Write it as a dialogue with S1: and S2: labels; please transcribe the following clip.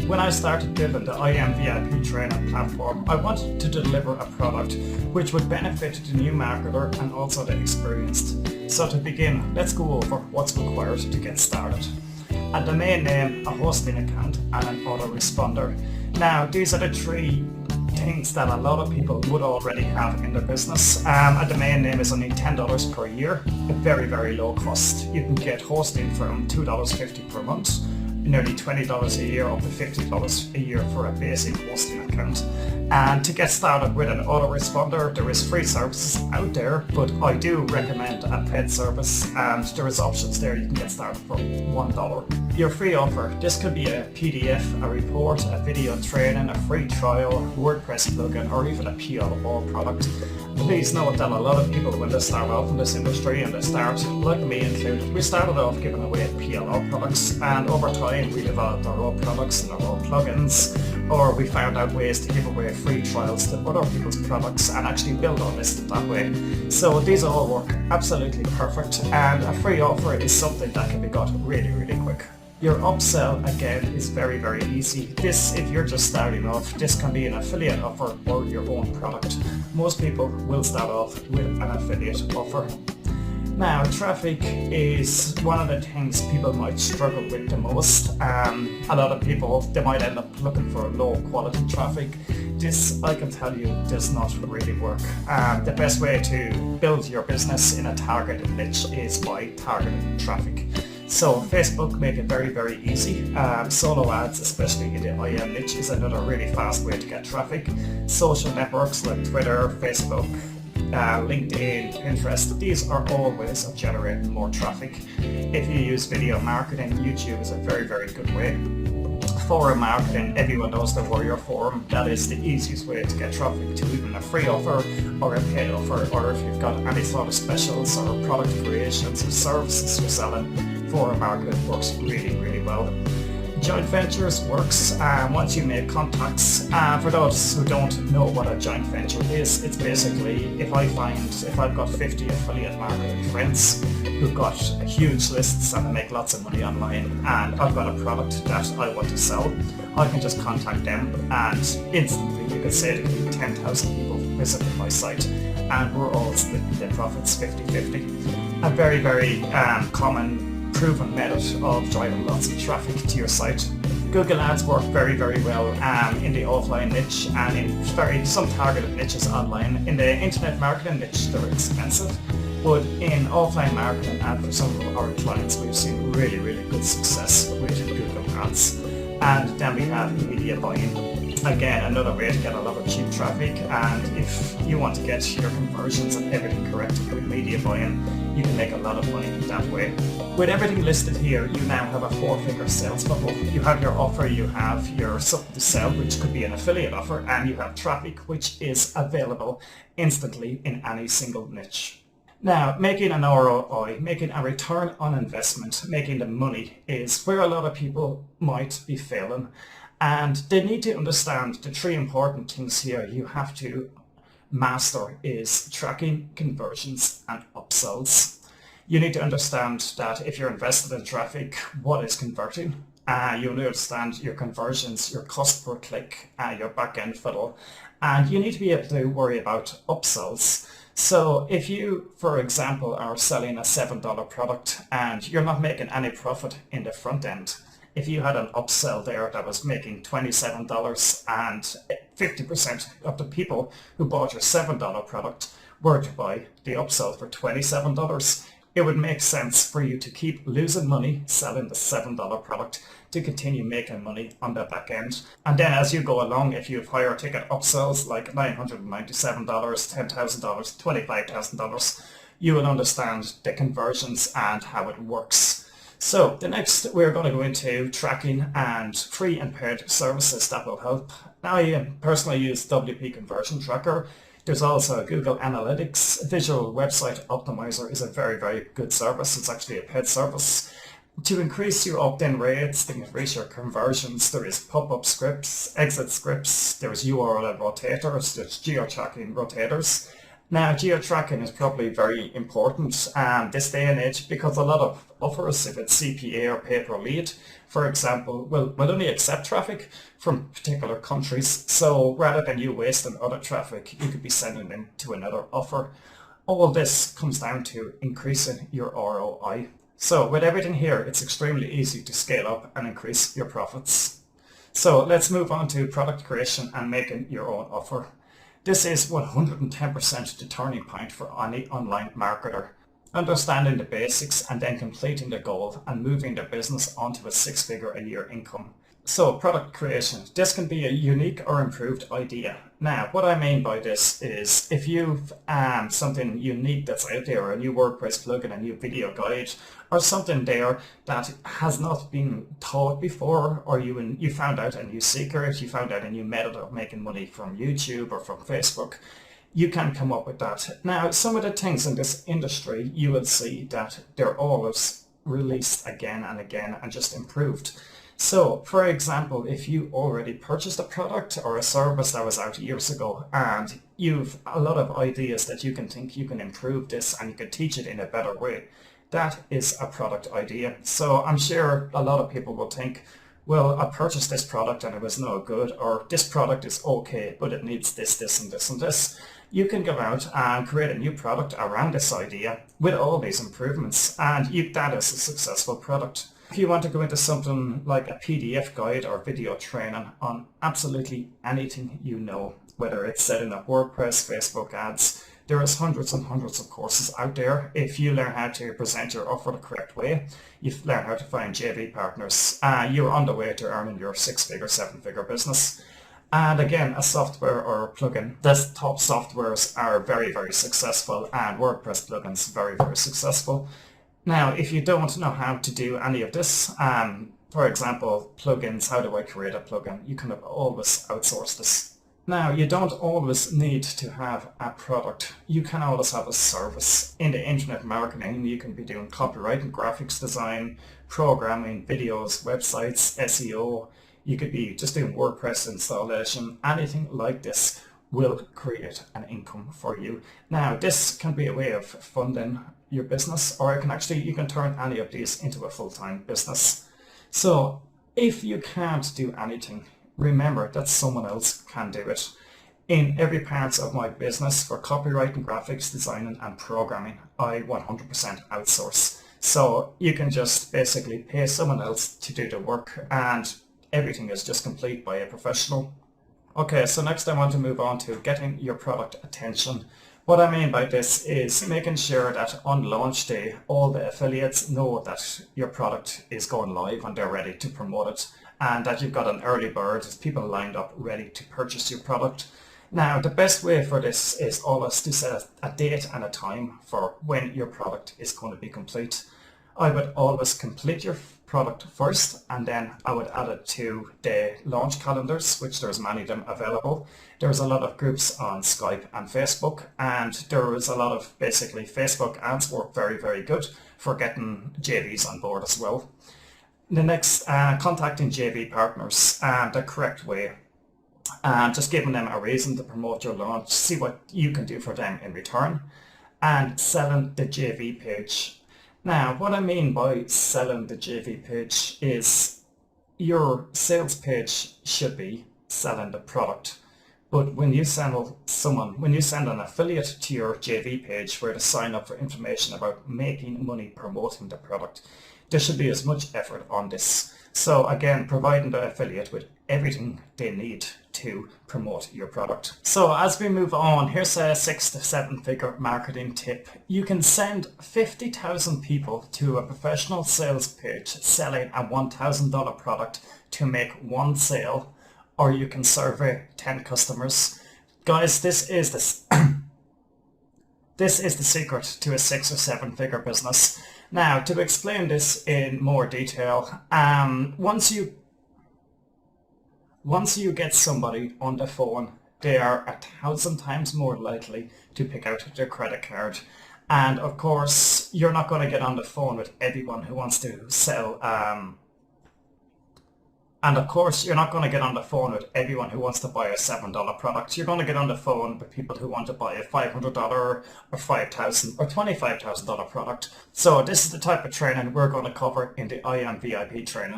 S1: When I started building the IM VIP training platform, I wanted to deliver a product which would benefit the new marketer and also the experienced. So to begin, let's go over what's required to get started. A domain name, a hosting account, and an autoresponder. Now, these are the three things that a lot of people would already have in their business. A domain name is only $10 per year, a very, very low cost. You can get hosting from $2.50 per month, nearly $20 a year, up to $50 a year for a basic hosting account. And to get started with an autoresponder, there is free services out there, but I do recommend a paid service, and there is options there. You can get started for $1. Your free offer, this could be a PDF, a report, a video training, a free trial, WordPress plugin, or even a PLO product. Please note that a lot of people, when they start off in this industry and they start, like me included, we started off giving away PLO products, and over time we developed our own products and our own plugins, or we found out ways to give away free trials to other people's products and actually build on this that way. So these all work absolutely perfect, and a free offer is something that can be got really, really quick. Your upsell, again, is very, very easy. This, if you're just starting off, this can be an affiliate offer or your own product. Most people will start off with an affiliate offer. Now, traffic is one of the things people might struggle with the most. A lot of people, they might end up looking for low quality traffic. This, I can tell you, does not really work. The best way to build your business in a targeted niche is by targeting traffic. So Facebook make it very, very easy. Solo ads, especially in the IM niche, is another really fast way to get traffic. Social networks like Twitter, Facebook, LinkedIn, Pinterest, these are all ways of generating more traffic. If you use video marketing, YouTube is a very, very good way. Forum marketing, everyone knows the Warrior Forum. That is the easiest way to get traffic to even a free offer or a paid offer, or if you've got any sort of specials or product creations or services you're selling. Forum marketing works really, really well. Joint ventures works once you make contacts. For those who don't know what a joint venture is, it's basically if I've got 50 affiliate marketing friends who've got huge lists and they make lots of money online, and I've got a product that I want to sell, I can just contact them and instantly, you could say to me, 10,000 people visited my site and we're all splitting the profits 50-50. A very, very common proven method of driving lots of traffic to your site. Google Ads work very, very well in the offline niche and in some targeted niches online. In the internet marketing niche, they're expensive, but in offline marketing and for some of our clients, we've seen really, really good success with Google Ads. And then we have media buying. Again, another way to get a lot of cheap traffic, and if you want to get your conversions and everything correct with media buying, you can make a lot of money that way. With everything listed here, you now have a 4-figure sales funnel. You have your offer, you have your something to sell, which could be an affiliate offer, and you have traffic, which is available instantly in any single niche. Now, making an ROI, making a return on investment, making the money is where a lot of people might be failing. And they need to understand the three important things here you have to master is tracking, conversions, and upsells. You need to understand that if you're invested in traffic, what is converting? You need to understand your conversions, your cost per click, your back-end funnel, and you need to be able to worry about upsells. So if you, for example, are selling a $7 product and you're not making any profit in the front end, if you had an upsell there that was making $27 and 50% of the people who bought your $7 product were to buy the upsell for $27, it would make sense for you to keep losing money selling the $7 product to continue making money on the back end. And then as you go along, if you have higher ticket upsells like $997, $10,000, $25,000, you will understand the conversions and how it works. So the next we're going to go into tracking and free and paid services that will help. Now I personally use WP Conversion Tracker. There's also Google Analytics. Visual Website Optimizer is a very, very good service. It's actually a paid service. To increase your opt-in rates, to increase your conversions, there is pop-up scripts, exit scripts, there's URL rotators, there's geo-tracking rotators, Now, geo-tracking is probably very important this day and age because a lot of offers, if it's CPA or pay-per-lead, for example, will only accept traffic from particular countries. So rather than you wasting other traffic, you could be sending them to another offer. All this comes down to increasing your ROI. So with everything here, it's extremely easy to scale up and increase your profits. So let's move on to product creation and making your own offer. This is 110% the turning point for any online marketer. Understanding the basics and then completing the goal and moving their business onto a 6-figure a year income. So product creation, this can be a unique or improved idea. Now, what I mean by this is if you've something unique that's out there, a new WordPress plugin, a new video guide, or something there that has not been taught before, or you found out a new secret, you found out a new method of making money from YouTube or from Facebook, you can come up with that. Now, some of the things in this industry, you will see that they're always released again and again and just improved. So, for example, if you already purchased a product or a service that was out years ago and you've a lot of ideas that you can think you can improve this and you can teach it in a better way, that is a product idea. So I'm sure a lot of people will think, well, I purchased this product and it was no good, or this product is okay, but it needs this, this, and this, and this. You can go out and create a new product around this idea with all these improvements, and that is a successful product. If you want to go into something like a PDF guide or video training on absolutely anything you know, whether it's setting up WordPress, Facebook ads, there is hundreds and hundreds of courses out there. If you learn how to present your offer the correct way, you learn how to find JV partners, you're on the way to earning your 6-figure, 7-figure business. And again, a software or a plugin. Desktop softwares are very, very successful, and WordPress plugins very, very successful. Now, if you don't know how to do any of this, for example, plugins, how do I create a plugin? You can always outsource this. Now, you don't always need to have a product. You can always have a service. In the internet marketing, you can be doing copyright and graphics design, programming, videos, websites, SEO. You could be just doing WordPress installation. Anything like this will create an income for you. Now, this can be a way of funding your business, or you can turn any of these into a full-time business. So if you can't do anything, remember that someone else can do it. In every part of my business for copyright and graphics designing and programming, I 100% outsource. So you can just basically pay someone else to do the work, and everything is just complete by a professional. Okay, so next I want to move on to getting your product attention. What I mean by this is making sure that on launch day, all the affiliates know that your product is going live and they're ready to promote it, and that you've got an early bird, people lined up ready to purchase your product. Now, the best way for this is always to set a date and a time for when your product is going to be complete. I would always complete your product first, and then I would add it to the launch calendars, which there's many of them available. There's a lot of groups on Skype and Facebook, and there is a lot of basically Facebook ads work very, very good for getting JVs on board as well. The next, contacting JV partners the correct way. Just giving them a reason to promote your launch, see what you can do for them in return, and selling the JV page. Now, what I mean by selling the JV page is your sales page should be selling the product. But when you send an affiliate to your JV page where to sign up for information about making money promoting the product, there should be as much effort on this. So again, providing the affiliate with everything they need to promote your product. So as we move on, here's a 6 to 7 figure marketing tip. You can send 50,000 people to a professional sales page selling a $1,000 product to make one sale, or you can survey 10 customers. Guys, this is the secret to a 6 or 7 figure business. Now, to explain this in more detail, once you get somebody on the phone, they are 1,000 times more likely to pick out their credit card. And of course, you're not going to get on the phone with everyone who wants to sell a And of course, you're not going to get on the phone with everyone who wants to buy a $7 product. You're going to get on the phone with people who want to buy a $500 or $5,000 or $25,000 product. So this is the type of training we're going to cover in the I Am VIP training.